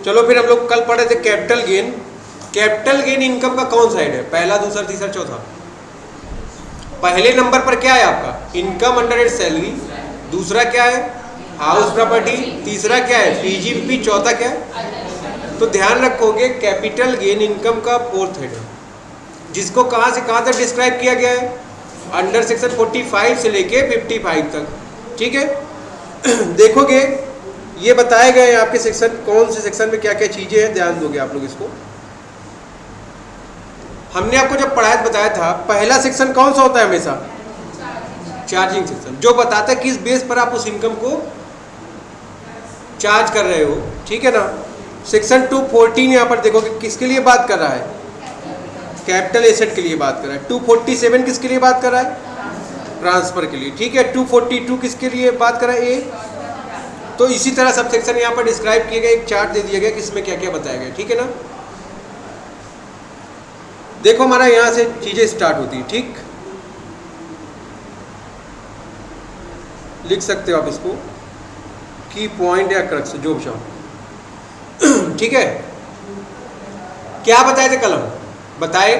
चलो फिर हम लोग कल पढ़े थे capital gain. Capital gain income का कौन सा हेड है? पहला, दूसरा, तीसरा, चौथा। पहले नंबर पर क्या है आपका? Income under head salary. दूसरा क्या है? House property. तीसरा क्या है? पीजीपी। चौथा क्या है? तो ध्यान रखोगे कैपिटल गेन इनकम का फोर्थ हेड है, जिसको कहां से कहां तक डिस्क्राइब किया गया है? अंडर सेक्शन 45 से लेके 55 तक। ठीक है। देखोगे ये बताए गए हैं आपके सेक्शन, कौन से सेक्शन में क्या क्या चीजें हैं, ध्यान दोगे आप लोग इसको। हमने आपको जब पढ़ाया बताया था, पहला सेक्शन कौन सा होता है हमेशा? चार्जिंग सेक्शन, जो बताता है किस बेस पर आप उस इनकम को चार्ज कर रहे हो। ठीक है ना। सेक्शन 214 यहाँ पर देखोगे किसके लिए बात कर रहा है? कैपिटल एसेट के लिए बात कर रहा है। 247 किसके लिए बात कर रहा है? ट्रांसफर के लिए। ठीक है। 242 किसके लिए बात कर रहा है? ए। तो इसी तरह सब सेक्शन यहाँ पर डिस्क्राइब किए गए, एक चार्ट दे दिया गया कि इसमें क्या क्या बताया गया। ठीक है ना। देखो हमारा यहाँ से चीजें स्टार्ट होती है। ठीक, लिख सकते हो आप इसको, की पॉइंट या क्रक्स जो भी चाहो। ठीक है। क्या बताए थे कल हम? बताए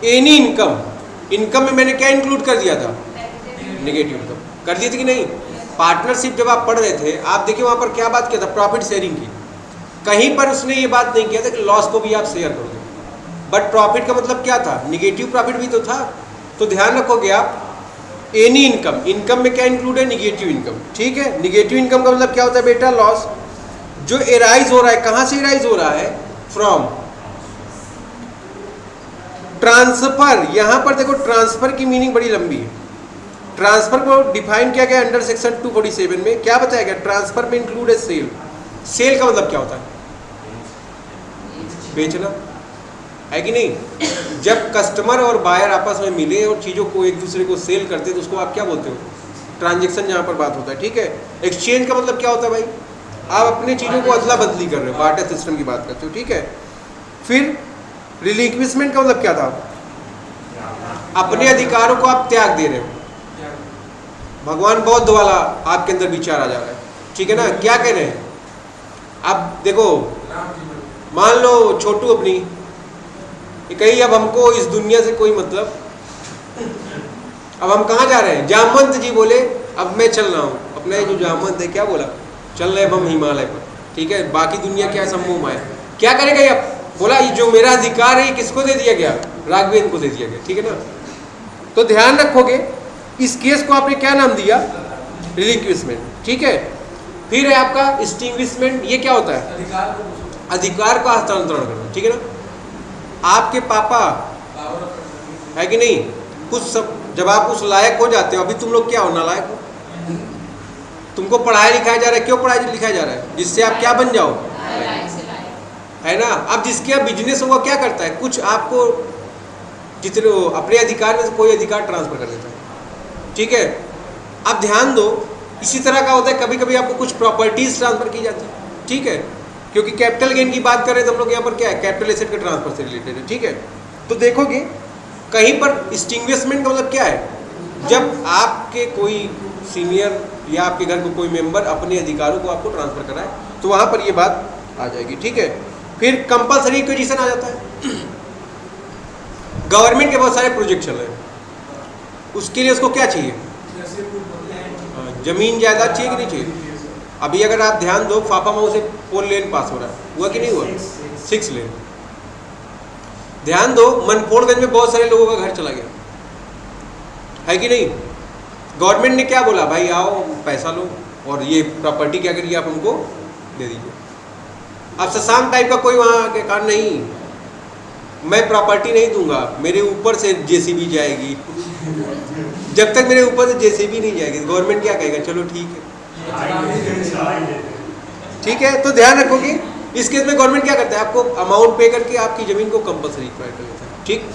एनी इनकम। इनकम में मैंने क्या इंक्लूड कर दिया था? Negative income. कर दिए थे कि नहीं? पार्टनरशिप जब आप पढ़ रहे थे, आप देखिए वहां पर क्या बात किया था? प्रॉफिट शेयरिंग की। कहीं पर उसने ये बात नहीं किया था कि लॉस को भी आप शेयर करोगे, बट प्रॉफिट का मतलब क्या था? निगेटिव प्रॉफिट भी तो था। तो ध्यान रखोगे आप एनी इनकम। इनकम में क्या इंक्लूड है? Negative income. ठीक है। निगेटिव इनकम का मतलब क्या होता है बेटा? लॉस जो एराइज हो रहा है। कहां से एराइज हो रहा है? From transfer. यहां पर देखो ट्रांसफर की मीनिंग बड़ी लंबी है। ट्रांसफर को डिफाइन किया गया अंडर सेक्शन 247 में। क्या बताया गया? ट्रांसफर में इंक्लूड है सेल। सेल का मतलब क्या होता है? बेचना, है कि नहीं? जब कस्टमर और बायर आपस में मिले और चीज़ों को एक दूसरे को सेल करते हैं तो उसको आप क्या बोलते हो? ट्रांजैक्शन यहाँ पर बात होता है। ठीक है। एक्सचेंज का मतलब क्या होता है भाई? आप अपनी चीज़ों को अदला बदली कर रहे हो, बार्टर सिस्टम की बात करते हो। ठीक है। फिर रिलिक्विशमेंट का मतलब क्या था? अपने अधिकारों को आप त्याग दे रहे हो। भगवान बौद्ध वाला आपके अंदर विचार आ जा रहा है। ठीक है ना। क्या कह रहे हैं? अब देखो, मान लो छोटू अपनी कही अब हमको इस दुनिया से कोई मतलब, अब हम कहाँ जा रहे हैं? जामवंत जी बोले अब मैं चल रहा हूँ, अपना जो जामवंत है क्या बोला? चल रहे अब हम हिमालय पर। ठीक है। बाकी दुनिया क्या सम्मोह माया, क्या करेगा? अब बोला ये जो मेरा अधिकार है किसको दे दिया गया? राघवेंद्र को दे दिया गया। ठीक है ना। तो ध्यान रखोगे इस केस को आपने क्या नाम दिया? रिलिक्विशमेंट। ठीक है। फिर है आपका एक्सटिंग्विशमेंट। ये क्या होता है? अधिकार का हस्तांतरण करना। ठीक है ना। आपके पापा है कि नहीं, कुछ सब जब आप उस लायक हो जाते हो, अभी तुम लोग क्या हो? नालायक हो। तुमको पढ़ाया लिखाया जा रहा है। क्यों पढ़ाया लिखाया जा रहा है? जिससे आप क्या बन जाओ, है ना। अब जिसके आप बिजनेस हुआ क्या करता है? कुछ आपको जितने अपने अधिकार में से कोई अधिकार ट्रांसफर कर देता है। ठीक है। अब ध्यान दो, इसी तरह का होता है कभी कभी आपको कुछ प्रॉपर्टीज ट्रांसफर की जाती है। ठीक है। क्योंकि कैपिटल गेन की बात करें तो हम लोग यहाँ पर क्या है? कैपिटल एसेट के ट्रांसफर से रिलेटेड है। ठीक है। तो देखोगे कहीं पर एक्सटिंग्विशमेंट का मतलब क्या है? जब आपके कोई सीनियर या आपके घर में कोई मेंबर अपने अधिकारों को आपको ट्रांसफर कराए तो वहां पर ये बात आ जाएगी। ठीक है। फिर कंपल्सरी एक्विजिशन आ जाता है। गवर्नमेंट के बहुत सारे प्रोजेक्ट चल रहे हैं, उसके लिए उसको क्या चाहिए? जमीन जायदाद चाहिए कि नहीं चाहिए? अभी अगर आप ध्यान दो, फाफामऊ से 4 लेन पास हो रहा है, हुआ कि नहीं हुआ? 6 लेन। ध्यान दो, मनफोड़गंज में बहुत सारे लोगों का घर चला गया, है कि नहीं? गवर्नमेंट ने क्या बोला? भाई आओ पैसा लो और ये प्रॉपर्टी क्या करिए आप हमको दे दीजिए। अब शशांक टाइप का कोई वहाँ के कारण नहीं, मैं प्रॉपर्टी नहीं दूंगा, मेरे ऊपर से जेसीबी जाएगी। जब तक मेरे ऊपर से जेसीबी नहीं जाएगी गवर्नमेंट क्या कहेगा? चलो ठीक है। ठीक है। तो ध्यान रखोगे इस केस में गवर्नमेंट क्या करता है? आपको अमाउंट पे करके आपकी जमीन को कंपल्सरी एक्वायर कर लेता है। ठीक।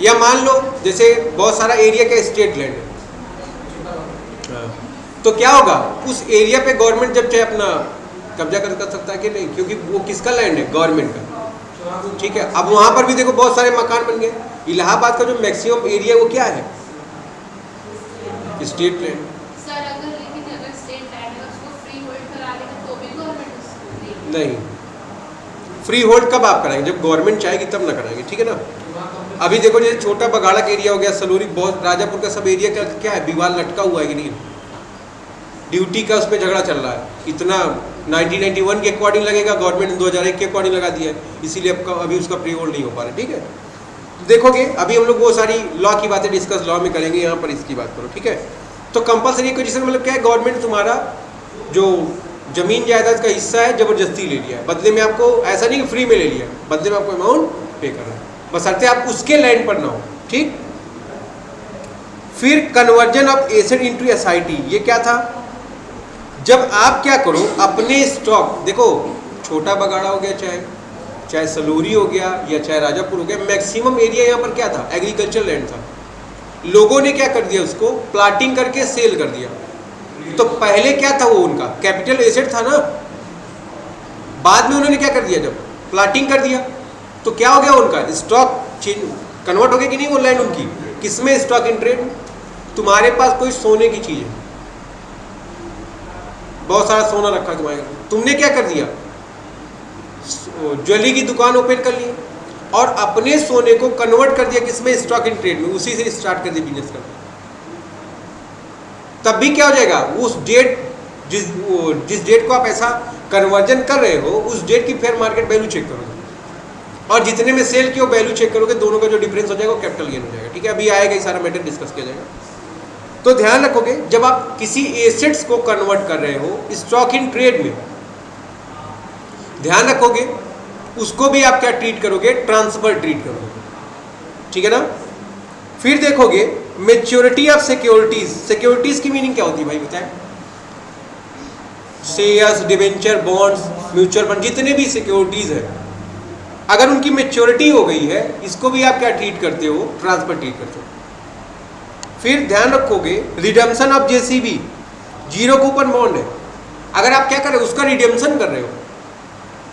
या मान लो जैसे बहुत सारा एरिया का स्टेट लैंड है, तो क्या होगा? उस एरिया पे गवर्नमेंट जब चाहे अपना कब्जा कर सकता है कि नहीं? क्योंकि वो किसका लैंड है? गवर्नमेंट का। ठीक है। अब वहां पर भी देखो बहुत सारे मकान बन गए। इलाहाबाद का जो मैक्सिमम एरिया वो क्या है? State land. नहीं, फ्री होल्ड कब आप कराएंगे? जब गवर्नमेंट चाहेगी तब ना कराएंगे, ठीक है ना। अभी देखो जैसे छोटा बगाड़ा का एरिया हो गया, सलोरी, बहुत राजापुर का सब एरिया का क्या है, विवाद लटका हुआ है कि नहीं, ड्यूटी का उस पर झगड़ा चल रहा है। इतना 1991 के अकॉर्डिंग लगेगा, गवर्नमेंट ने 2001 के अकॉर्डिंग लगा दिया है, इसीलिए अभी उसका फ्री होल्ड नहीं हो पा रहा है, ठीक है। देखोगे अभी हम लोग वो सारी लॉ की बातें डिस्कस लॉ में करेंगे, यहाँ पर इसकी बात करो, ठीक है। तो कंपलसरी एक्विजिशन मतलब क्या है, गवर्नमेंट तुम्हारा जो जमीन जायदाद का हिस्सा है जबरदस्ती ले लिया है, बदले में आपको, ऐसा नहीं कि फ्री में ले लिया, बदले में आपको अमाउंट पे कर रहा है, बशर्ते आप उसके लैंड पर ना हो, ठीक। फिर conversion of asset into SIT, ये क्या था, जब आप क्या करो अपने स्टॉक, देखो छोटा बगाड़ा हो गया, चाहे सलोरी हो गया या चाहे राजापुर हो गया, मैक्सिमम एरिया यहाँ पर क्या था, एग्रीकल्चर लैंड था। लोगों ने क्या कर दिया, उसको प्लाटिंग करके सेल कर दिया। तो पहले क्या था, वो उनका कैपिटल एसेट था ना, बाद में उन्होंने क्या कर दिया, जब प्लाटिंग कर दिया तो क्या हो गया, उनका स्टॉक चेंज कन्वर्ट हो गया कि नहीं, वो लैंड उनकी किसमें, स्टॉक इन ट्रेड। तुम्हारे पास कोई सोने की चीज है, बहुत सारा सोना रखा है तुम्हारे घर, तुमने क्या कर दिया, ज्वेलरी की दुकान ओपन कर ली और अपने सोने को कन्वर्ट कर दिया किसमें, स्टॉक इन ट्रेड में, उसी से स्टार्ट कर दिया बिजनेस करना। तब भी क्या हो जाएगा, उस डेट जिस डेट को आप ऐसा कन्वर्जन कर रहे हो, उस डेट की फेयर मार्केट वैल्यू चेक करोगे और जितने में सेल की वैल्यू चेक करोगे, दोनों का जो डिफरेंस हो जाएगा वो कैपिटल गेन हो जाएगा, ठीक है। अभी आएगा ये सारा मैटर डिस्कस किया जाएगा। तो ध्यान रखोगे जब आप किसी एसेट्स को कन्वर्ट कर रहे हो स्टॉक इन ट्रेड में, ध्यान रखोगे उसको भी आप क्या ट्रीट करोगे, ट्रांसफर ट्रीट करोगे, ठीक है ना। फिर देखोगे मेच्योरिटी ऑफ सिक्योरिटीज, सिक्योरिटीज की मीनिंग क्या होती है भाई बताएं, shares, debenture, bonds, mutual fund, जितने भी सिक्योरिटीज है, अगर उनकी मेच्योरिटी हो गई है, इसको भी आप क्या ट्रीट करते हो, ट्रांसफर ट्रीट करते हो। फिर ध्यान रखोगे redemption of JCB, zero coupon bond है, अगर आप क्या कर रहे हो, उसका रिडेम्पशन कर रहे हो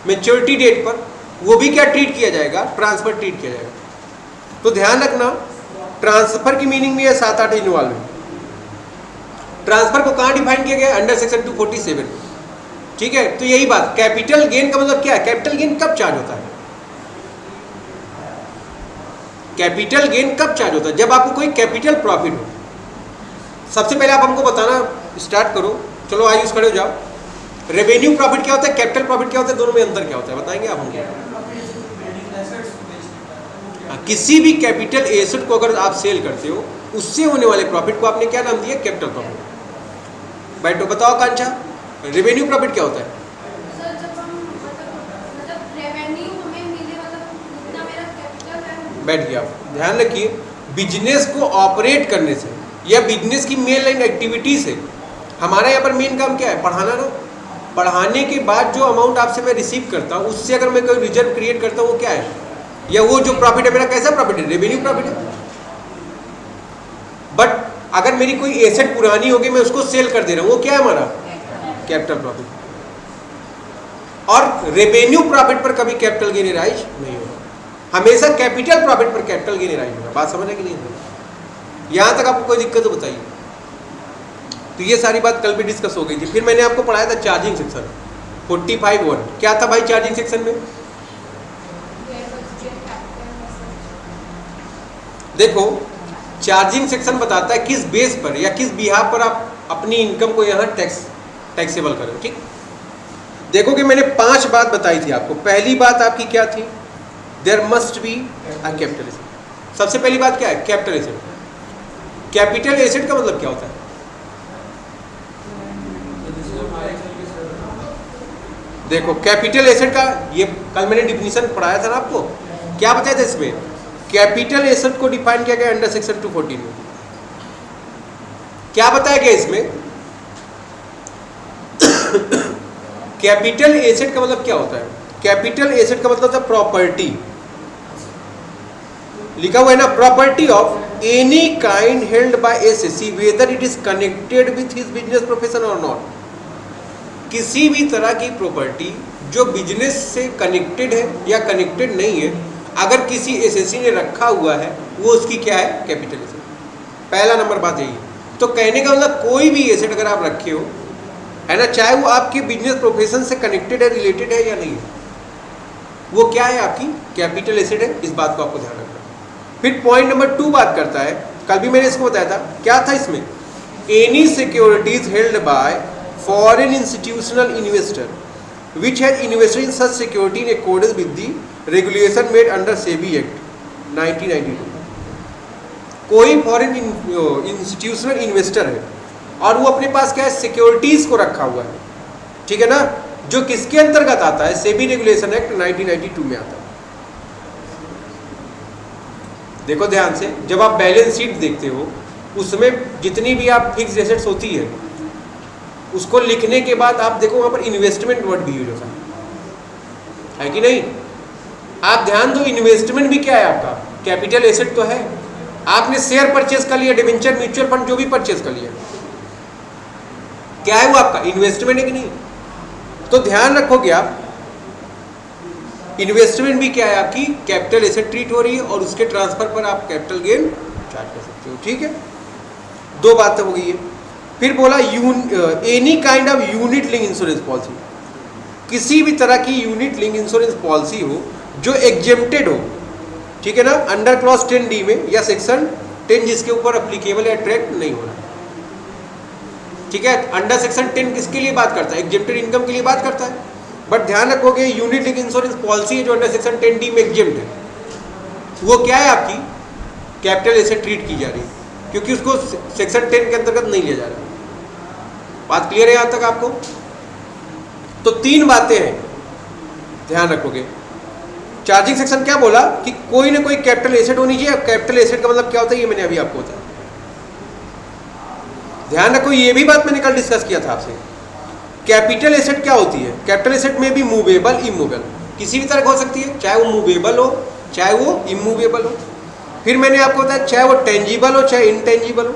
मेच्योरिटी डेट पर, वो भी क्या ट्रीट किया जाएगा, ट्रांसफर ट्रीट किया जाएगा। तो ध्यान रखना ट्रांसफर की मीनिंग भी है 7-8 इन्वॉल्व। ट्रांसफर को कहाँ डिफाइन किया गया, अंडर सेक्शन 247, ठीक है। तो यही बात, कैपिटल गेन का मतलब क्या है, कैपिटल गेन कब चार्ज होता है, कैपिटल गेन कब चार्ज होता है, जब आपको कोई कैपिटल प्रॉफिट हो। सबसे पहले आप हमको बताना स्टार्ट करो, चलो आयुष खड़े हो जाओ, रेवेन्यू प्रॉफिट क्या होता है, कैपिटल प्रॉफिट क्या होता है, दोनों में अंतर क्या होता है बताएंगे आप हमको। किसी भी कैपिटल एसेट को अगर आप सेल करते हो, उससे होने वाले प्रॉफिट को आपने क्या नाम दिया, कैपिटल प्रॉफिट। बैठो बताओ कांचा, रेवेन्यू प्रॉफिट क्या होता है। सर जब हम मतलब रेवेन्यू हमें मिले, मतलब जितना मेरा कैपिटल है। बैठ गया, ध्यान रखिए बिजनेस को ऑपरेट करने से या बिजनेस की मेन लाइन एक्टिविटी से, हमारा यहाँ पर मेन काम क्या है, पढ़ाना ना। पढ़ाने के बाद जो अमाउंट आपसे मैं रिसीव करता हूँ, उससे अगर मैं कोई रिजर्व क्रिएट करता हूँ, वो क्या है, या वो जो प्रॉफिट है मेरा कैसा प्रॉफिट है, रेवेन्यू प्रॉफिट है। बट अगर मेरी कोई एसेट पुरानी होगी, मैं उसको सेल कर दे रहा हूँ, वो क्या है हमारा कैपिटल प्रॉफिट। और रेवेन्यू प्रॉफिट पर कभी कैपिटल गेन राइज नहीं होगा, हमेशा कैपिटल प्रॉफिट पर कैपिटल गेन राइज होगा। बात समझ है कि नहीं, यहां तक आपको कोई दिक्कत हो बताइए। तो ये सारी बात कल भी डिस्कस हो गई थी। फिर मैंने आपको पढ़ाया था चार्जिंग सेक्शन 45(1), क्या था भाई चार्जिंग सेक्शन में, देखो चार्जिंग सेक्शन बताता है किस बेस पर या किस बिहाफ पर आप अपनी इनकम को यहाँ टैक्सेबल करें, ठीक। देखो कि मैंने 5 बात बताई थी आपको। पहली बात आपकी क्या थी, there must be a capital asset. सबसे पहली बात क्या है, कैपिटल एसेट। कैपिटल एसेट का मतलब क्या होता है, देखो कैपिटल एसेट का ये कल मैंने डिफिनीशन पढ़ाया था ना आपको, क्या बताया था इसमें, कैपिटल एसेट को डिफाइन किया गया अंडर सेक्शन 214 में। क्या बताया गया इसमें, कैपिटल एसेट का मतलब क्या होता है, कैपिटल एसेट का मतलब होता है प्रॉपर्टी, लिखा हुआ है ना, property of any kind held by SSC whether it is connected with his business profession और नॉट। किसी भी तरह की प्रॉपर्टी जो बिजनेस से कनेक्टेड है या कनेक्टेड नहीं है, अगर किसी एसएससी ने रखा हुआ है, वो उसकी क्या है, कैपिटल एसेट। पहला नंबर बात यही है। तो कहने का मतलब कोई भी एसेट अगर आप रखे हो, है ना, चाहे वो आपके बिजनेस प्रोफेशन से कनेक्टेड है, रिलेटेड है या नहीं है, वो क्या है? आपकी कैपिटल एसेट है, इस बात को आपको ध्यान रखना। फिर पॉइंट नंबर 2 बात करता है, कल भी मैंने इसको बताया था, क्या था इसमें? Any securities held by foreign institutional investor which has invested in such security in accordance with the regulation made under SEBI Act 1992। कोई फॉरेन इंस्टीट्यूशनल इन्वेस्टर है और वो अपने पास क्या है? सिक्योरिटीज को रखा हुआ है, ठीक है ना, जो किसके अंतर्गत आता है? सेबी रेगुलेशन एक्ट 1992 में आता है। देखो ध्यान से, जब आप बैलेंस शीट देखते हो उसमें जितनी भी आप फिक्स्ड एसेट्स होती है उसको लिखने के बाद आप देखो वहां पर इन्वेस्टमेंट वर्ड भी यूज होता है कि नहीं? आप ध्यान दो, इन्वेस्टमेंट भी क्या है आपका? कैपिटल एसेट तो है। आपने शेयर परचेज कर लिया, डिबेंचर, म्यूचुअल फंड, जो भी परचेज कर लिया, क्या है वो आपका? इन्वेस्टमेंट है कि नहीं? तो ध्यान रखोगे आप, इन्वेस्टमेंट भी क्या है? आपकी कैपिटल एसेट ट्रीट हो रही है और उसके ट्रांसफर पर आप कैपिटल गेन चार्ज कर सकते हो, ठीक है? 2 बातें हो गई है। फिर बोला any kind of unit link insurance policy, किसी भी तरह की यूनिट लिंक इंश्योरेंस पॉलिसी हो जो एग्जेम्प्टेड हो, ठीक है ना, अंडर क्लॉज 10D में या सेक्शन 10 जिसके ऊपर अप्लीकेबल या ट्रैक्ट नहीं हो रहा, ठीक है? अंडर सेक्शन 10 किसके लिए बात करता है? एग्जेम्प्टेड इनकम के लिए बात करता है। बट ध्यान रखोगे यूनिट लिंक इंश्योरेंस पॉलिसी है जो अंडर सेक्शन 10D में एग्जेम्प्ट है, वो क्या है? आपकी कैपिटल एसेट ट्रीट की जा रही है क्योंकि उसको सेक्शन 10 के अंतर्गत नहीं लिया जा रहा। बात क्लियर है यहां तक आपको? तो 3 बातें हैं, ध्यान रखोगे। चार्जिंग सेक्शन क्या बोला कि कोई ना कोई कैपिटल एसेट होनी चाहिए। कैपिटल एसेट का मतलब क्या होता है ये मैंने अभी आपको बताया। ध्यान रखो, ये भी बात मैंने कल डिस्कस किया था आपसे। कैपिटल एसेट क्या होती है? कैपिटल एसेट में भी मूवेबल, इमूवेबल, किसी भी तरह की हो सकती है, चाहे वो मूवेबल हो चाहे वो इमूवेबल हो। फिर मैंने आपको बताया चाहे वो टेंजिबल हो चाहे इनटेंजिबल हो,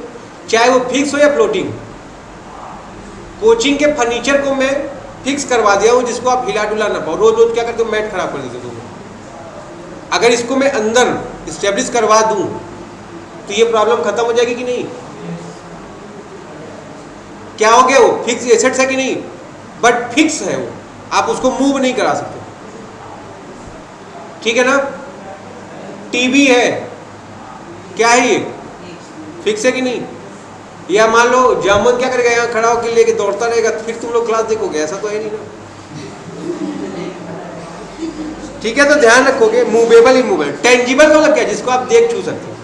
चाहे वो फिक्स हो या फ्लोटिंग। कोचिंग के फर्नीचर को मैं फिक्स करवा दिया हूँ जिसको आप हिला डुला ना पाओ, रोज रोज क्या करते हो? मैट खराब कर देते हो। अगर इसको मैं अंदर इस्टेब्लिश करवा दूं तो ये प्रॉब्लम खत्म हो जाएगी कि नहीं? क्या हो गया? वो फिक्स एसेट्स है कि नहीं? बट फिक्स है वो, आप उसको मूव नहीं करा सकते, ठीक है ना? टीवी है, क्या है ये? फिक्स है कि नहीं? या मान लो जामुन क्या करेगा? यहाँ खड़ा होकर लेके दौड़ता रहेगा, फिर तुम लोग क्लास देखोगे? ऐसा तो है नहीं ना, ठीक है? तो ध्यान रखोगे मूवेबल, इमूवेबल। टेंजिबल मतलब क्या? जिसको आप देख छू सकते हो।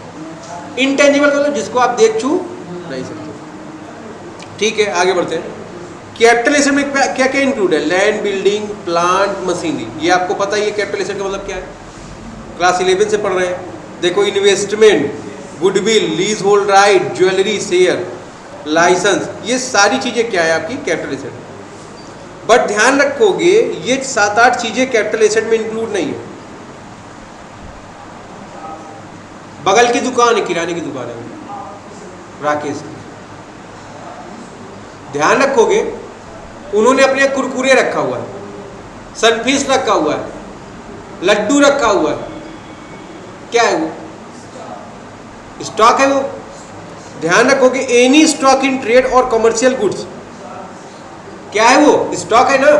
इनटेंजिबल मतलब जिसको आप देख छू नहीं सकते, ठीक है? आगे बढ़ते हैं। कैपिटल एसेट में क्या क्या इंक्लूड है? Land, building, plant, machinery. ये आपको पता है ये कैपिटल एसेट का मतलब क्या है, क्लास 11 से पढ़ रहे हैं। देखो, investment, goodwill, lease hold right, jewellery, share, licence, ये सारी चीजें क्या है? आपकी कैपिटल एसेट। बट ध्यान रखोगे ये 7-8 चीजें कैपिटल एसेट में इंक्लूड नहीं है। बगल की दुकान है, किराने की दुकान है राकेश की, ध्यान रखोगे उन्होंने अपने कुरकुरे रखा हुआ है, सनफीस्ट रखा हुआ है, लड्डू रखा हुआ है, क्या है वो? स्टॉक है वो। ध्यान रखोगे एनी स्टॉक इन ट्रेड और कमर्शियल गुड्स, क्या है वो? स्टॉक है ना।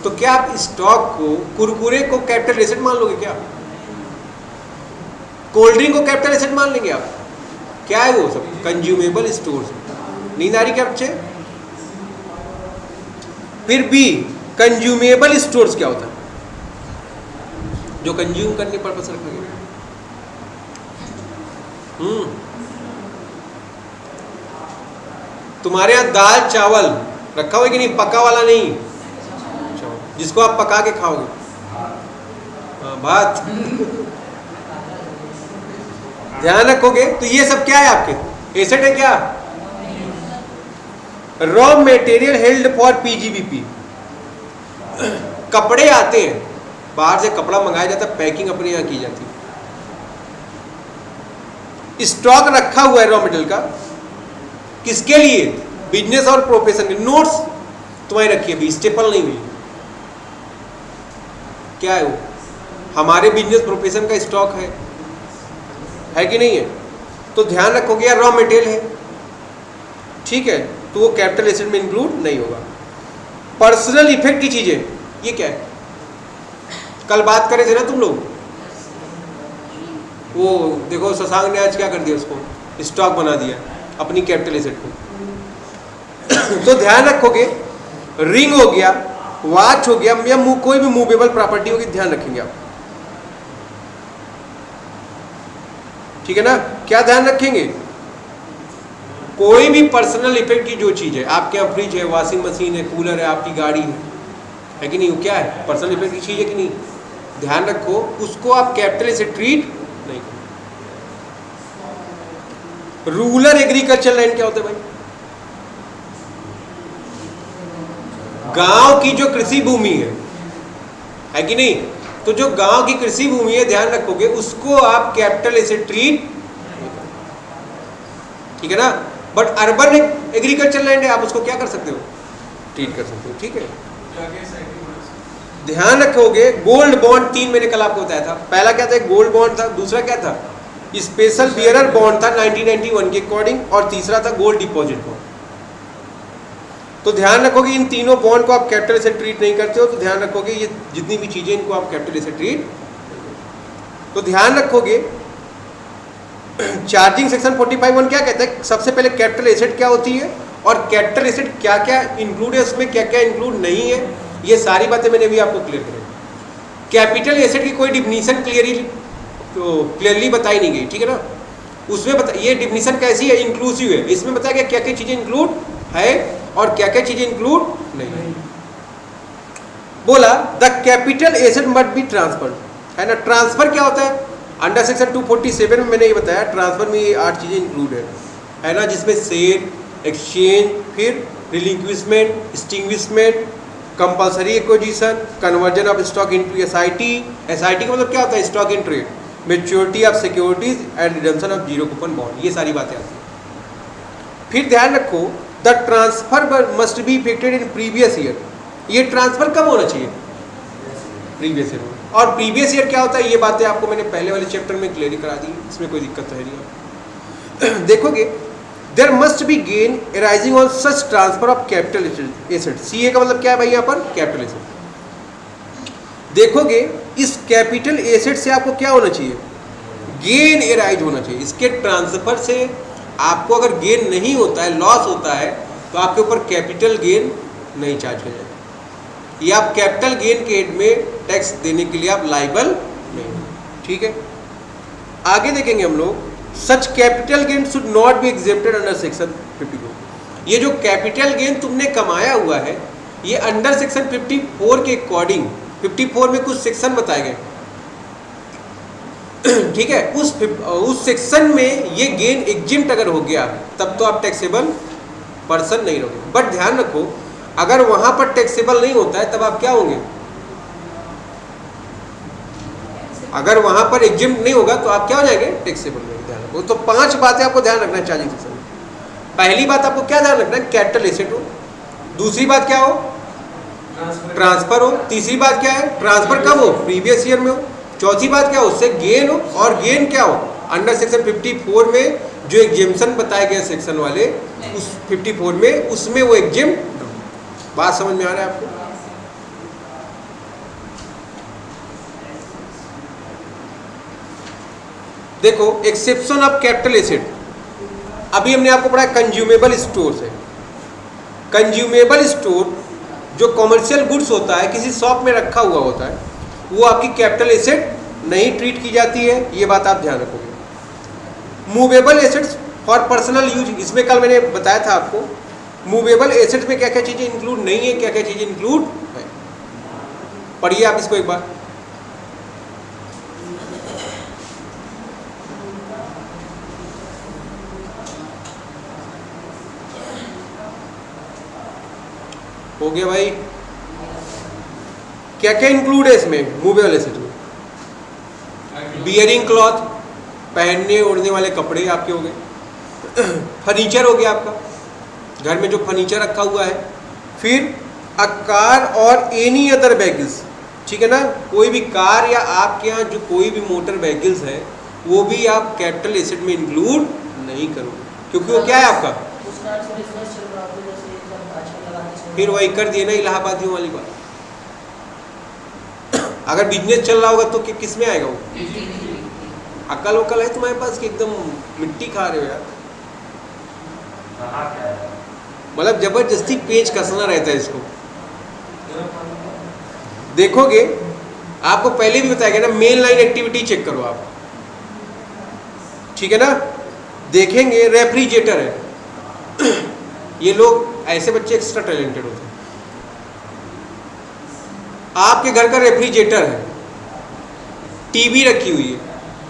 तो क्या आप स्टॉक को, कुरकुरे को कैपिटल एसेट मान लोगे क्या? कोल्ड ड्रिंक को कैपिटल एसेट मान लेंगे आप? क्या है वो सब? Consumable stores. नींद आ रही क्या बच्चे? फिर भी कंज्यूमेबल स्टोर्स क्या होता है? जो कंज्यूम करने पर्पस रखा गया। तुम्हारे यहां दाल चावल रखा हुआ है कि नहीं? पका वाला नहीं, जिसको आप पका के खाओगे। भात ध्यान रखोगे तो ये सब क्या है? आपके एसेट है क्या? Raw material held for PGBP. कपड़े आते हैं, बाहर से कपड़ा मंगाया जाता है, पैकिंग अपने यहां की जाती है। स्टॉक रखा हुआ है रॉ मटेरियल का, किसके लिए? बिजनेस और प्रोफेशन के। नोट्स तुम्हारी रखी है, स्टेपल नहीं हुई, क्या है वो? हमारे बिजनेस प्रोफेशन का स्टॉक है कि नहीं है? तो ध्यान रखोगे यार रॉ मटेरियल है, ठीक है, तो वो कैपिटल एसेट में इंक्लूड नहीं होगा। पर्सनल इफेक्ट की चीजें, ये क्या है? कल बात करे थे ना तुम लोग, वो देखो शशांक ने आज क्या कर दिया, उसको स्टॉक बना दिया अपनी कैपिटल एसेट को। तो ध्यान रखोगे, रिंग हो गया, वॉच हो गया, या कोई भी मूवेबल प्रॉपर्टी होगी, ध्यान रखेंगे आप, ठीक है ना। क्या ध्यान रखेंगे, कोई भी पर्सनल इफेक्ट की जो चीज है, आपके यहाँ फ्रिज है, वॉशिंग मशीन है, कूलर है, आपकी गाड़ी है कि नहीं, वो क्या है, पर्सनल इफेक्ट की चीज है कि नहीं। ध्यान रखो, उसको आप कैपिटल से ट्रीट नहीं करो। रूरल एग्रीकल्चर लैंड क्या होता है भाई, गांव की जो कृषि भूमि है कि नहीं। तो जो गांव की कृषि भूमि है, ध्यान रखोगे, उसको आप कैपिटल से ट्रीट, ठीक है ना। बट अर्बन एग्रीकल्चर लैंड है, आप उसको क्या कर सकते हो, ट्रीट कर सकते हो, ठीक है। ध्यान रखोगे, गोल्ड बॉन्ड 3 मैंने कल आपको बताया था। पहला क्या था, गोल्ड बॉन्ड था, दूसरा क्या था, स्पेशल बियरर बॉन्ड था 1991 के अकॉर्डिंग, और तीसरा था गोल्ड डिपॉजिट बॉन्ड। तो ध्यान रखोगे, इन तीनों बॉन्ड को आप कैपिटल से ट्रीट नहीं करते हो, तो ध्यान रखोगे ये जितनी भी चीजें, इनको आप कैपिटल से ट्रीट। तो ध्यान रखोगे, चार्जिंग सेक्शन 45(1) क्या कहता है, सबसे पहले कैपिटल एसेट क्या होती है, और कैपिटल एसेट क्या क्या इंक्लूड है, उसमें क्या क्या इंक्लूड नहीं है, ये सारी बातें मैंने भी आपको क्लियर करी। कैपिटल एसेट की कोई डिफिनीशन क्लियरली बताई नहीं गई, ठीक है ना। उसमें ये डिफिनीशन कैसी है, इंक्लूसिव है, इसमें बताया गया क्या क्या चीजें इंक्लूड है और क्या क्या चीजें इंक्लूड नहीं है। बोला the capital asset must be transfer, है ना। ट्रांसफर क्या होता है, अंडर सेक्शन 247 में मैंने ये बताया, ट्रांसफर में ये 8 चीजें इंक्लूड है ना, जिसमें सेल, एक्सचेंज, फिर relinquishment, extinguishment, compulsory acquisition, conversion of stock into SIT. SIT का मतलब क्या होता है, stock in trade, maturity of securities and redemption of zero coupon bond, ये सारी बातें आती हैं। फिर ध्यान रखो, the transfer must be effected in previous year. ये ट्रांसफर कब होना चाहिए, प्रीवियस ईयर में। और प्रीवियस ईयर क्या होता है, ये बातें आपको मैंने पहले वाले चैप्टर में क्लियर करा दी, इसमें कोई दिक्कत तो है नहीं। देखोगे, there must be gain arising on such transfer of capital asset. CA का मतलब क्या है भाई, यहाँ पर कैपिटल एसेट। देखोगे, इस कैपिटल एसेट से आपको क्या होना चाहिए, गेन अराइज होना चाहिए। इसके ट्रांसफर से आपको अगर गेन नहीं होता है, लॉस होता है, तो आपके ऊपर कैपिटल गेन नहीं चार्ज किया जाएगा, या आप कैपिटल गेन के हेड में टैक्स देने के लिए आप लाइबल नहीं, ठीक है। आगे देखेंगे हम लोग, such capital gain should not be exempted under section 54। ये जो कैपिटल गेन तुमने कमाया हुआ है, ये अंडर सेक्शन 54 के अकॉर्डिंग, 54 में कुछ सेक्शन बताए गए, ठीक है। उस सेक्शन में ये गेन एग्जिम्ट अगर हो गया, तब तो आप टैक्सेबल पर्सन नहीं रहोगे। बट ध्यान रखो, अगर वहां पर टैक्सेबल नहीं होता है, तब आप क्या होंगे, अगर वहां पर एग्जिम्ट नहीं होगा तो आप क्या हो जाएंगे, टैक्सेबल में। ध्यान रखो, तो 5 बातें आपको ध्यान रखना है चार्जिंग सेक्शन में। पहली बात आपको क्या ध्यान रखना है, कैपिटल एसेट हो। दूसरी बात क्या हो, ट्रांसफर हो। तीसरी बात क्या है, ट्रांसफर कब हो, प्रीवियस ईयर में हो। चौथी बात क्या हो, उससे गेन हो। और गेन क्या हो, अंडर सेक्शन 54 में जो एग्जेम्पशन बताए गए सेक्शन वाले, उस 54 में, उसमें वो एग्जिम्ट। बात समझ में आ रहा है आपको। देखो, एक्सेप्शन ऑफ कैपिटल एसेट, अभी हमने आपको पढ़ा कंज्यूमेबल स्टोर है। कंज्यूमेबल स्टोर जो कमर्शियल गुड्स होता है, किसी शॉप में रखा हुआ होता है, वो आपकी कैपिटल एसेट नहीं ट्रीट की जाती है, ये बात आप ध्यान रखोगे। Movable assets for personal use, इसमें कल मैंने बताया था आपको, मूवेबल एसेट्स में क्या क्या चीजें इंक्लूड नहीं है, क्या क्या चीजें इंक्लूड है। पढ़िए आप इसको एक बार। हो गया भाई, क्या क्या इंक्लूड है इसमें मूवेबल एसेट में, बियरिंग क्लॉथ, पहनने ओढ़ने वाले कपड़े आपके हो गए, फर्नीचर हो गया आपका, घर में जो फर्नीचर रखा हुआ है। फिर अ कार और एनी अदर व्हीकल्स, ठीक है ना, कोई भी कार या आपके यहाँ जो कोई भी मोटर व्हीकल्स है, वो भी आप कैपिटल एसेट में इंक्लूड नहीं करोगे, क्योंकि वो क्या है आपका, फिर वही कर दिए ना इलाहाबादियों वाली बात। अगर बिजनेस चल रहा होगा तो किस में आएगा वो? अकल वकल है तुम्हारे पास कि एकदम मिट्टी खा रहे हो यार? मतलब जबरदस्ती पेच कसना रहता है इसको। देखोगे आपको पहले भी बताया गया ना, मेन लाइन एक्टिविटी चेक करो आप, ठीक है ना। देखेंगे रेफ्रिजरेटर है ये लोग ऐसे बच्चे एक्स्ट्रा टैलेंटेड होते हैं। आपके घर का रेफ्रिजरेटर है, टीवी रखी हुई है,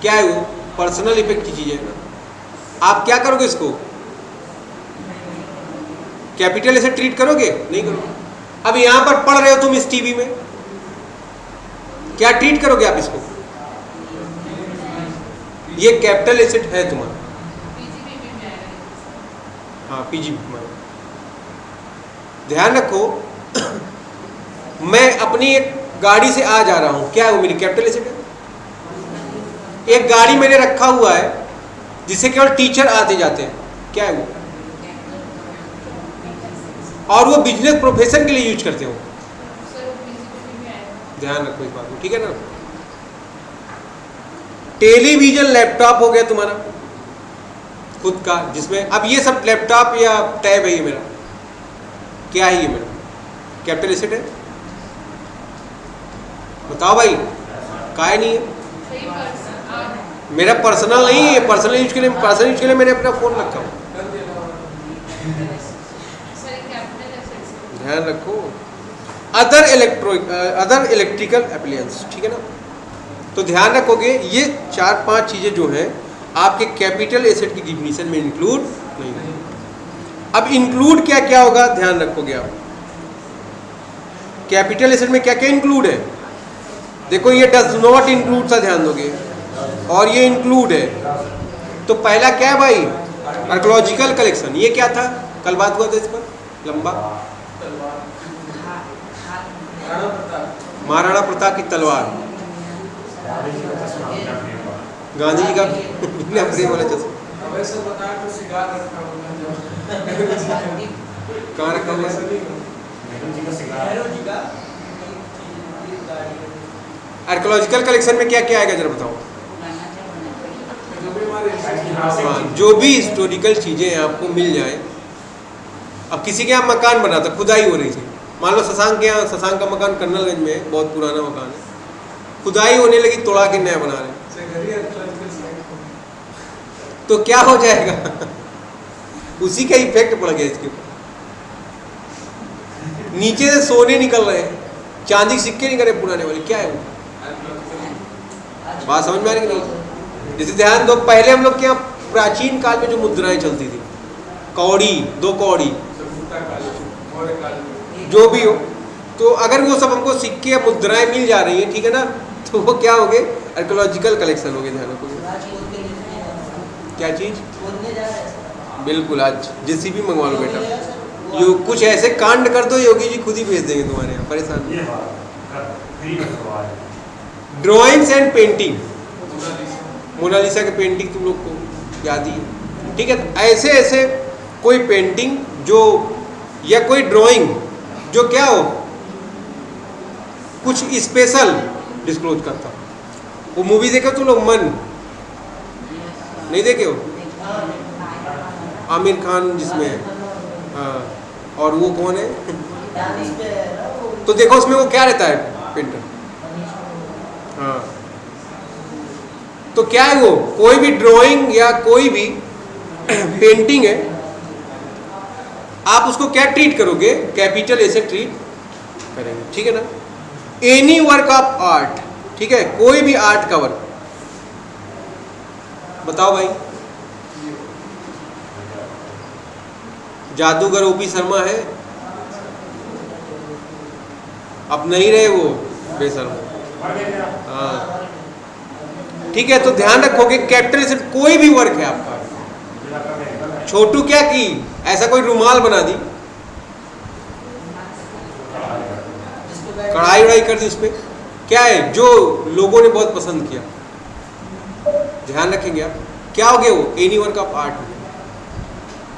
क्या है वो? पर्सनल इफेक्ट की चीज है ना। आप क्या करोगे इसको? कैपिटल ऐसे ट्रीट करोगे? नहीं करोगे। अब यहां पर पढ़ रहे हो तुम इस टीवी में, क्या ट्रीट करोगे आप इसको? ये कैपिटल एसेट है तुम्हारा। हाँ पीजीबी में। ध्यान रखो मैं अपनी एक गाड़ी से आ जा रहा हूं, क्या है वो? मेरी कैपिटल एसेट है। एक गाड़ी मैंने रखा हुआ है जिसे केवल टीचर आते जाते हैं, क्या है वो? और वो बिजनेस प्रोफेशन के लिए यूज करते हो। ध्यान रखो इस बात को, ठीक है ना। टेलीविजन लैपटॉप हो गया तुम्हारा खुद का, जिसमें अब ये सब लैपटॉप या टैब है, ये मेरा क्या है? ये मेरा कैपिटल एसेट है। बताओ भाई, काय नहीं है? मेरा पर्सनल नहीं है, पर्सनल यूज के लिए मैंने अपना फोन रखा हूं। ध्यान रखो। अदर इलेक्ट्रिकल एप्लायंस, ठीक है ना। तो ध्यान रखोगे ये 4-5 चीजें जो हैं आपके कैपिटल एसेट की डिफिनीशन में इंक्लूड नहीं है। अब इंक्लूड क्या क्या होगा ध्यान रखोगे आप। कैपिटल एसेट में क्या क्या इंक्लूड है? देखो ये डज नॉट इंक्लूड सा ध्यान दोगे, और ये इंक्लूड है। तो पहला क्या है भाई? Archaeological collection. ये क्या था? कल बात हुआ था इस पर लंबा। महाराणा प्रताप की तलवार, गांधी जी का प्रेम वाला चश्मा कहाँ रखा हुआ है? आर्कियोलॉजिकल कलेक्शन में क्या क्या आएगा जरा बताओ। हाँ, जो भी हिस्टोरिकल चीजें आपको मिल जाए। अब किसी के यहाँ मकान बना था, खुदाई हो रही थी, मान लो शशांक के यहाँ, शशांक का मकान कर्नलगंज में है, बहुत पुराना मकान है, खुदाई होने लगी, तोड़ा के नया बना रहे, तो क्या हो जाएगा? उसी का इफेक्ट पड़ गया इसके ऊपर। नीचे से सोने निकल रहे हैं, चांदी के सिक्के निकल रहे पुराने वाले, क्या है वो? बात समझ में आ रही कि नहीं? जैसे ध्यान दो, पहले हम लोग के यहाँ प्राचीन काल में जो मुद्राएं चलती थी, कौड़ी, 2 कौड़ी, जो भी हो, तो अगर वो सब हमको सिक्के या मुद्राएं मिल जा रही हैं, ठीक है ना, तो वो क्या हो गए? आर्कियोलॉजिकल कलेक्शन हो गए। ध्यान रखो। क्या चीज? बिल्कुल, आज जेसीबी मंगवा लो बेटा। यो कुछ ऐसे कांड कर दो, योगी जी खुद ही भेज देंगे तुम्हारे यहाँ, परेशान। ड्राइंग्स एंड पेंटिंग, मोनालिसा की पेंटिंग तुम लोग को याद ही है, ठीक है। ऐसे ऐसे कोई पेंटिंग जो या कोई ड्राइंग जो क्या हो, कुछ स्पेशल डिस्क्लोज करता। वो मूवी देखे तुम लोग, मन नहीं देखे हो? आमिर खान जिसमें है, हाँ, और वो कौन है? तो देखो उसमें वो क्या रहता है, पेंटर। हाँ, तो क्या है वो? कोई भी ड्राइंग या कोई भी पेंटिंग है, आप उसको क्या ट्रीट करोगे? कैपिटल ऐसे ट्रीट करेंगे, ठीक है ना। एनी वर्क ऑफ आर्ट, ठीक है, कोई भी आर्ट का वर्क। बताओ भाई, जादूगर ओपी शर्मा है, अब नहीं रहे वो बेशर्मा। हाँ, ठीक है। तो ध्यान रखोगे कैपिटल एसेट कोई भी वर्क है आपका। छोटू क्या की, ऐसा कोई रुमाल बना दी, कढ़ाई उड़ाई कर दी उस पर, क्या है जो लोगों ने बहुत पसंद किया। ध्यान रखेंगे आप, क्या हो गया वो? Any work of art.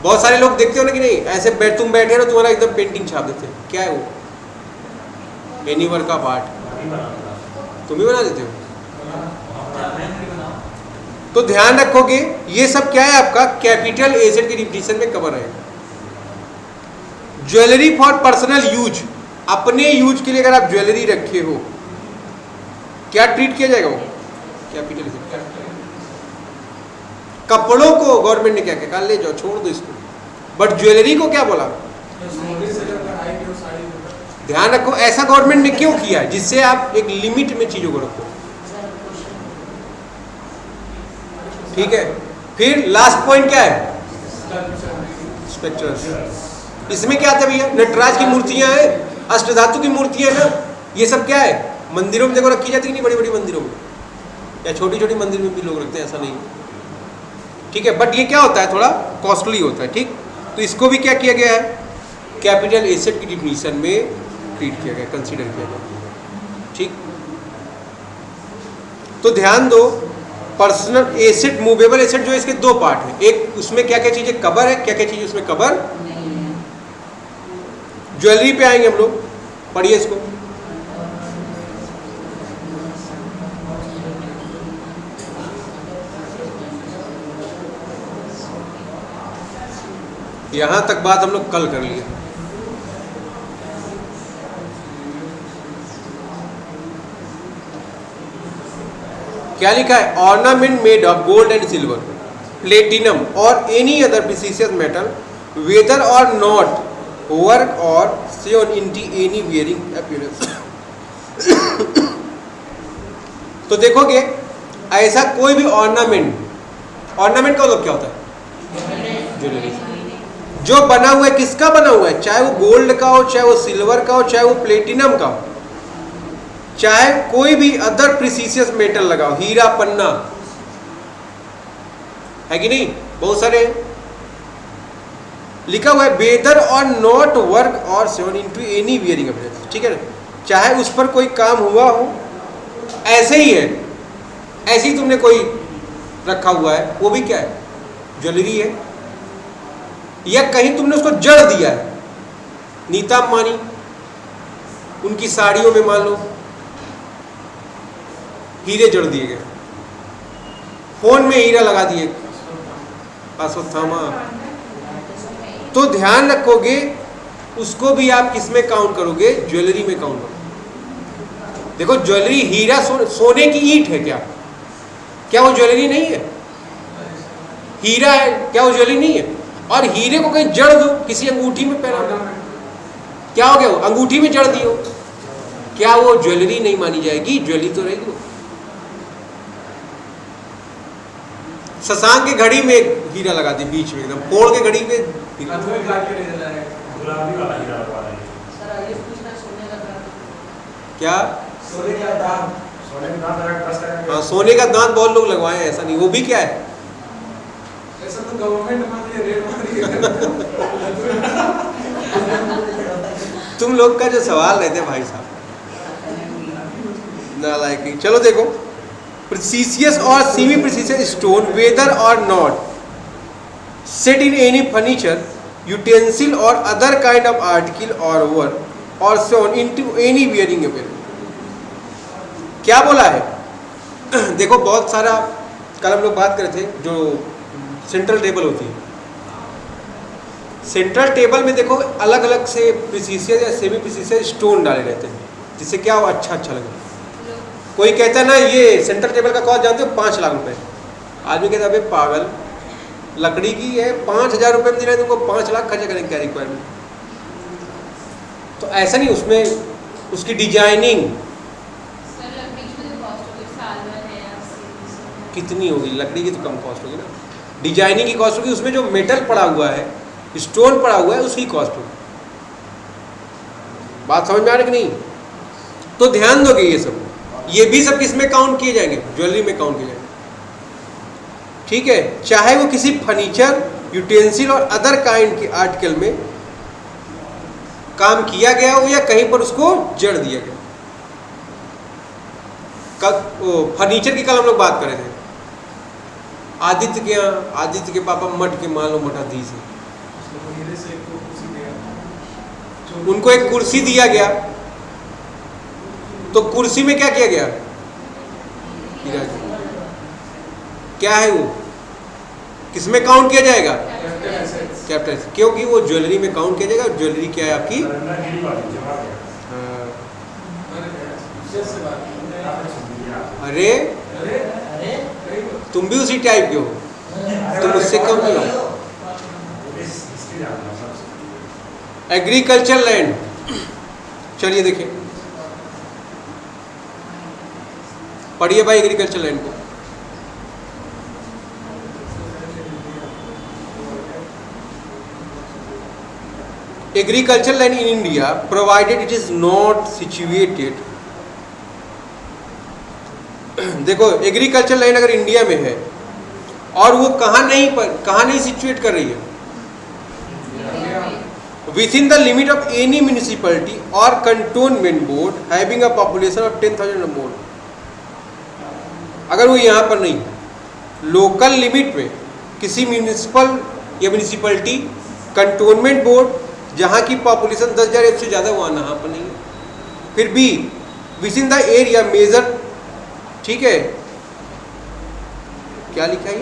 बहुत सारे लोग देखते हो ना कि नहीं, ऐसे तुम बैठे हो तुम्हारा एकदम पेंटिंग छाप देते हैं, क्या है वो? Any work of art. तुम ही बना देते हो। तो ध्यान रखोगे ये सब क्या है आपका कैपिटल एसेट की डिफिनीशन में कवर है। ज्वेलरी फॉर पर्सनल यूज, अपने यूज के लिए अगर आप ज्वेलरी रखे हो क्या ट्रीट किया जाएगा वो कैपिटल एसेट। कपड़ों को गवर्नमेंट ने क्या कहा ले जाओ छोड़ दो इसको, बट ज्वेलरी को क्या बोला। ध्यान रखो ऐसा गवर्नमेंट ने क्यों किया है, जिससे आप एक लिमिट में चीजों को रखो। ठीक है, फिर लास्ट पॉइंट क्या है स्ट्रक्चर्स। इसमें क्या आता है भैया, नटराज की मूर्तियां हैं, अष्टधातु की मूर्तियां हैं ना, ये सब क्या है मंदिरों में देखो रखी जाती है नहीं, बड़ी बड़ी मंदिरों में या छोटी छोटी मंदिर में भी लोग रखते हैं, ऐसा नहीं। ठीक है, बट ये क्या होता है थोड़ा कॉस्टली होता है। ठीक, तो इसको भी क्या किया गया है कैपिटल एसेट की डिफिनीशन में ट्रीट किया गया, कंसीडर किया गया। ठीक, तो ध्यान दो पर्सनल एसेट मूवेबल एसेट जो इसके दो पार्ट है, एक उसमें क्या क्या चीजें कवर है, क्या क्या चीजें उसमें कवर नहीं है। ज्वेलरी पे आएंगे हम लोग, पढ़िए इसको। यहां तक बात हम लोग कल कर लिए। क्या लिखा है, ornament made of gold and silver, platinum or any other precious metal whether or not worked or sewn in any wearing appearance. तो देखोगे ऐसा कोई भी ऑर्नामेंट, ऑर्नामेंट का मतलब क्या होता है ज्वेलरी, जो बना हुआ है किसका बना हुआ है, चाहे वो गोल्ड का हो, चाहे वो सिल्वर का हो, चाहे वो प्लेटिनम का हो, चाहे कोई भी अदर प्रीसियस मेटल लगाओ, हीरा पन्ना है कि नहीं, बहुत सारे लिखा हुआ है weather or not worked or seven into any wearing appearance. ठीक है ना, चाहे उस पर कोई काम हुआ हो, ऐसे ही है, ऐसे ही तुमने कोई रखा हुआ है, वो भी क्या है ज्वेलरी है, या कहीं तुमने उसको जड़ दिया है, नीता अंबानी उनकी साड़ियों में मान लो हीरे जड़ दिए गए, फोन में हीरा लगा दिए, अश्वत्थामा। तो ध्यान रखोगे उसको भी आप किस में काउंट करोगे, ज्वेलरी में काउंट करोगे। देखो ज्वेलरी हीरा सोने की ईंट है क्या वो ज्वेलरी नहीं है, हीरा है क्या वो ज्वेलरी नहीं है। और हीरे को कहीं जड़ दो, किसी अंगूठी में पहना दो, क्या हो गया वो अंगूठी में जड़ दियो, क्या वो ज्वेलरी नहीं मानी जाएगी, ज्वेलरी तो रहेगी वो। शशांक की घड़ी में एक हीरा लगा दी बीच में एकदम फोड़ के घड़ी में क्या हाँ सोने का दांत बहुत लोग लगवाए हैं, ऐसा नहीं, वो भी क्या है ऐसा तो गवर्नमेंट तुम लोग का जो सवाल रहते हैं भाई साहब नालायकी। चलो देखो प्रीसियस और semi precious stone weather or not set in any furniture utensil और अदर काइंड ऑफ आर्टिकल और वर्क और सोन इनटू एनी वियरिंग अपीयरेंस। क्या बोला है देखो बहुत सारा, कल हम लोग बात कर रहे थे जो सेंट्रल टेबल होती है, सेंट्रल टेबल में देखो अलग अलग से प्रीसियस या सेमी प्रीसियस स्टोन डाले रहते हैं, जिससे क्या हो अच्छा लगे। कोई कहता है ना ये सेंट्रल टेबल का कॉस्ट जानते हो 5 लाख रुपए, आदमी कहता है अबे पागल लकड़ी की है 5,000 रुपये में दे रहे हैं तुमको, 5 लाख खर्चा करेंगे क्या रिक्वायरमेंट। तो ऐसा नहीं, उसमें उसकी डिजाइनिंग कितनी होगी, लकड़ी की तो कम कॉस्ट होगी ना, डिजाइनिंग की कॉस्ट होगी, उसमें जो मेटल पड़ा हुआ है स्टोन पड़ा हुआ है उसकी कॉस्ट होगी। बात समझ में आ रही कि नहीं। तो ध्यान दोगे ये सब, ये भी सब किस में काउंट किए जाएंगे, ज्वेलरी में काउंट किए जाएंगे। ठीक है, चाहे वो किसी फर्नीचर यूटेंसिल और अदर काइंड के आर्टिकल में काम किया गया हो या कहीं पर उसको जड़ दिया गया। फर्नीचर की कल हम लोग बात कर रहे थे, आदित्य के यहाँ, आदित्य के पापा मठ के मान लो मठाधीश है, उनको एक कुर्सी दिया गया, तो कुर्सी में क्या किया गया हीरा जवाहर। क्या है वो, किसमें काउंट किया जाएगा? कैपिटल, क्योंकि वो ज्वेलरी में काउंट किया जाएगा। ज्वेलरी क्या है आपकी? अरे तुम भी उसी टाइप के हो, तुम उससे कम नहीं हो। एग्रीकल्चर लैंड, चलिए देखिए, पढ़िए भाई एग्रीकल्चर लैंड को। Agricultural land in India, provided it is not situated, देखो एग्रीकल्चर लैंड अगर इंडिया में है और वो कहाँ नहीं सिचुएट कर रही है, within the limit of any municipality or cantonment board having a population of 10,000 or मोर, अगर वो यहाँ पर नहीं, लोकल लिमिट में किसी म्यूनिसिपल या म्यूनिसिपैलिटी, कंटोनमेंट बोर्ड जहाँ की पॉपुलेशन 10,000 से ज़्यादा, वहाँ यहाँ पर नहीं है, फिर भी within the area major, ठीक है, क्या लिखा है ये,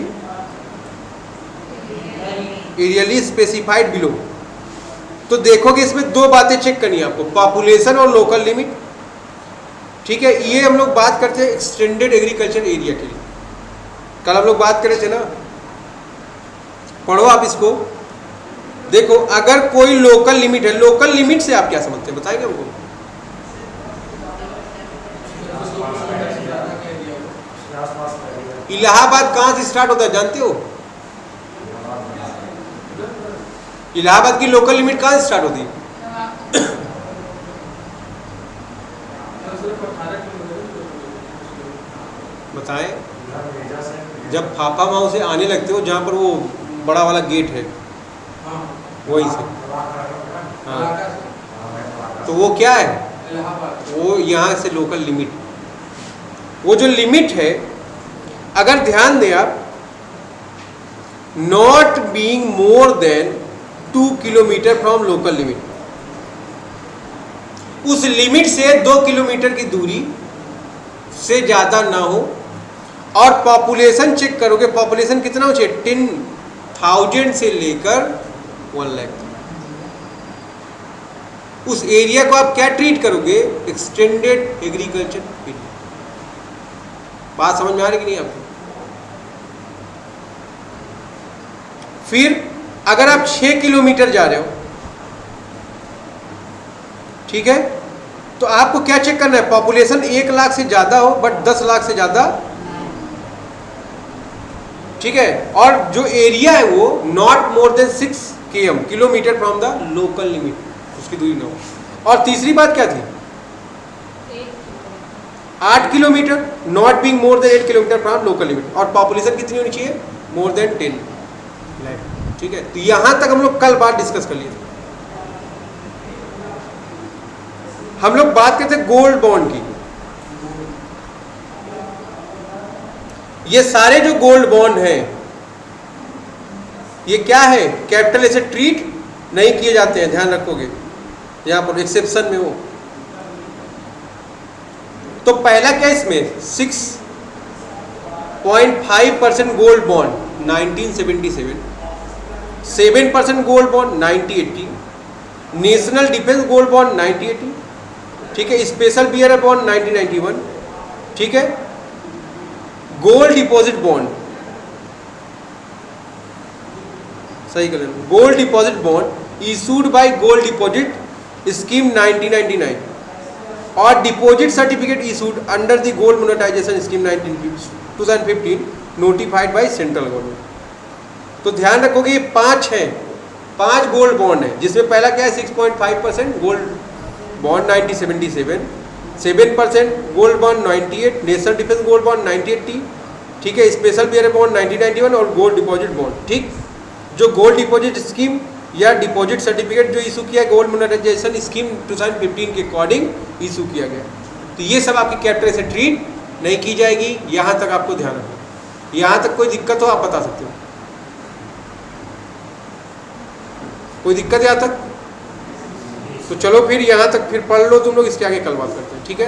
एरियली स्पेसिफाइड बिलो। तो देखोगे इसमें दो बातें चेक करनी है आपको, पॉपुलेशन और लोकल लिमिट, ठीक है। ये हम लोग बात करते हैं एक्सटेंडेड एग्रीकल्चर एरिया के लिए, कल हम लोग बात करे थे ना, पढ़ो आप इसको। देखो अगर कोई लोकल लिमिट है, लोकल लिमिट से आप क्या समझते हैं बताएंगे हमको? इलाहाबाद कहां से स्टार्ट होता है जानते हो? इलाहाबाद की लोकल लिमिट कहां से स्टार्ट होती है? बताएं। जब फाफा माऊ से आने लगते हो, जहां पर वो बड़ा वाला गेट है, वहीं से, हाँ, तो वो क्या है, वो यहाँ से लोकल लिमिट, वो जो लिमिट है, अगर ध्यान दें आप, not being more than 2 kilometre from local limit, उस लिमिट से 2 किलोमीटर की दूरी से ज्यादा ना हो, और पॉपुलेशन चेक करोगे, पॉपुलेशन कितना हो चाहिए, 10,000 से लेकर 1 लाख। उस एरिया को आप क्या ट्रीट करोगे, एक्सटेंडेड एग्रीकल्चर एरिया। बात समझ में आ रही कि नहीं आपको? फिर अगर आप 6 किलोमीटर जा रहे हो, ठीक है, तो आपको क्या चेक करना है, पॉपुलेशन 1 लाख से ज्यादा हो बट 10 लाख से ज्यादा, ठीक है, और जो एरिया है वो not more than 6 km kilometre from the local limit, उसकी दूरी ना हो। और तीसरी बात क्या थी, 8 kilometre, not being more than 8 kilometre from local limit, और पॉपुलेशन कितनी होनी चाहिए, मोर देन 10 लाख, ठीक है। तो यहां तक हम लोग कल बात डिस्कस कर लिए थे। हम लोग बात करते गोल्ड बॉन्ड की। ये सारे जो गोल्ड बॉन्ड हैं, ये क्या है, कैपिटल ऐसे ट्रीट नहीं किए जाते हैं, ध्यान रखोगे, यहां पर एक्सेप्शन में हो। तो पहला क्या इसमें, 6.5% gold bond 1977, 7% gold bond 1980, national defence gold bond 1980, ठीक है, स्पेशल बियर बॉन्ड 1991, ठीक है, गोल्ड डिपॉजिट बॉन्ड, सही कर लेना, gold deposit bond issued by gold deposit scheme 1999, और deposit certificate issued under the gold monetization scheme 2015 notified by central government. तो ध्यान रखोगे ये 5 हैं, 5 गोल्ड बॉन्ड है, जिसमें पहला क्या है, 6.5% gold bond 1977, 7% gold bond 98, national defence gold bond 1980, ठीक है, स्पेशल बियर बॉन्ड 1991, और गोल्ड डिपॉजिट बॉन्ड, ठीक। जो गोल्ड डिपॉजिट स्कीम या डिपॉजिट सर्टिफिकेट जो इशू किया गोल्ड मोनेटाइजेशन स्कीम 2015 के अकॉर्डिंग इशू किया गया। तो ये सब आपकी कैपिटल से ट्रीट नहीं की जाएगी, यहां तक आपको ध्यान रखना। यहां तक कोई दिक्कत हो आप बता सकते हो, कोई दिक्कत यहां तक? तो चलो फिर यहां तक फिर पढ़ लो तुम लोग, इसके आगे कल बात करते हैं, ठीक है।